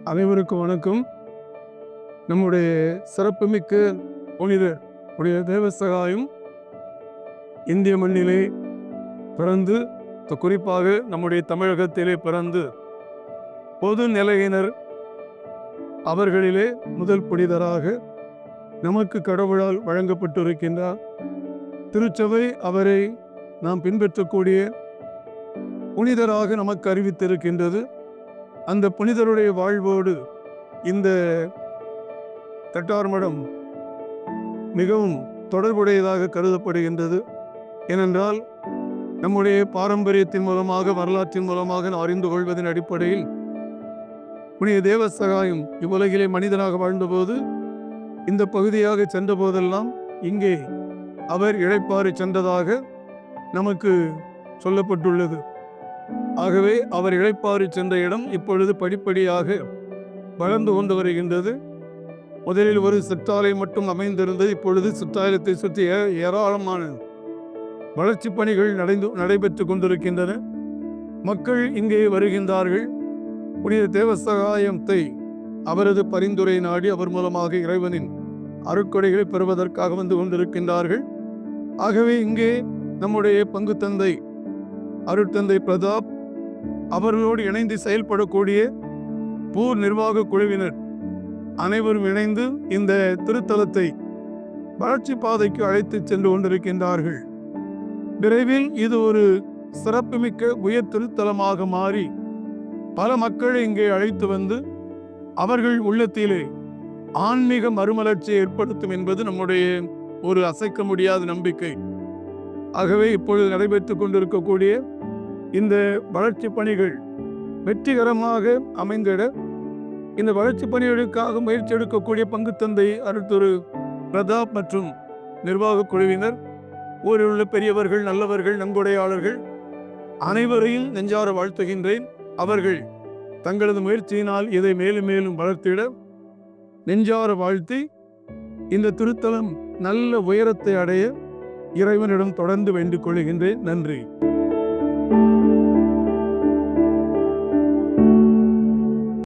அனைவருக்கும் வணக்கம். நம்முடைய சிறப்புமிக்க புனித தேவசகாயம் இந்திய மண்ணிலே பிறந்து, குறிப்பாக நம்முடைய தமிழகத்திலே பிறந்து பொது நிலையினர் அவர்களிலே முதல் புனிதராக நமக்கு கடவுளால் வழங்கப்பட்டிருக்கின்றார். திருச்சபை அவரை நாம் பின்பற்றக்கூடிய புனிதராக நமக்கு அறிவித்திருக்கின்றது. அந்த புனிதருடைய வாழ்வோடு இந்த தட்டார்மடம் மிகவும் தொடர்புடையதாக கருதப்படுகின்றது. ஏனென்றால் நம்முடைய பாரம்பரியத்தின் மூலமாக, வரலாற்றின் மூலமாக அறிந்து கொள்வதன் அடிப்படையில் புனித தேவசகாயம் இவ்வுலகிலே மனிதனாக வாழ்ந்தபோது இந்த பகுதியாக சென்ற போதெல்லாம் இங்கே அவர் இளைப்பாறி சென்றதாக நமக்கு சொல்லப்பட்டுள்ளது. ஆகவே அவர் இளைப்பாறி சென்ற இடம் இப்பொழுது படிப்படியாக வளர்ந்து கொண்டு வருகின்றது. முதலில் ஒரு சிற்றாலை மட்டும் அமைந்திருந்தது. இப்பொழுது சிற்றாலயத்தை சுற்றி ஏராளமான வளர்ச்சி பணிகள் நடைபெற்று கொண்டிருக்கின்றன. மக்கள் இங்கே வருகின்றார்கள். புனித தேவசகாயத்தை அவரது பரிந்துரை நாடி அவர் மூலமாக இறைவனின் அருட்கொடைகளை பெறுவதற்காக வந்து கொண்டிருக்கின்றார்கள். ஆகவே இங்கே நம்முடைய பங்கு தந்தை அருட்தந்தை பிரதாப் அவர்களோடு இணைந்து செயல்படக்கூடிய பூர் நிர்வாக குழுவினர் அனைவரும் இணைந்து இந்த திருத்தலத்தை வளர்ச்சி பாதைக்கு அழைத்து சென்று கொண்டிருக்கின்றார்கள். விரைவில் இது ஒரு சிறப்புமிக்க உயர் திருத்தலமாக மாறி பல மக்களை இங்கே அழைத்து வந்து அவர்கள் உள்ளத்திலே ஆன்மீக மறுமலர்ச்சியை ஏற்படுத்தும் என்பது நம்முடைய ஒரு அசைக்க முடியாத நம்பிக்கை. ஆகவே இப்பொழுது நடைபெற்றுக் கொண்டிருக்கக்கூடிய இந்த வளர்ச்சி பணிகள் வெற்றிகரமாக அமைந்திட இந்த வளர்ச்சி பணிகளுக்காக முயற்சி எடுக்கக்கூடிய பங்கு தந்தை அருட்திரு பிரதாப் மற்றும் நிர்வாக குழுவினர், ஊரில் உள்ள பெரியவர்கள், நல்லவர்கள், நன்கொடையாளர்கள் அனைவரையும் நெஞ்சார வாழ்த்துகின்றேன். அவர்கள் தங்களது முயற்சியினால் இதை மேலும் மேலும் வளர்த்திட நெஞ்சார வாழ்த்தி இந்த திருத்தலம் நல்ல உயரத்தை அடைய இறைவனிடம் தொடர்ந்து வேண்டிக் கொள்கின்றேன். நன்றி.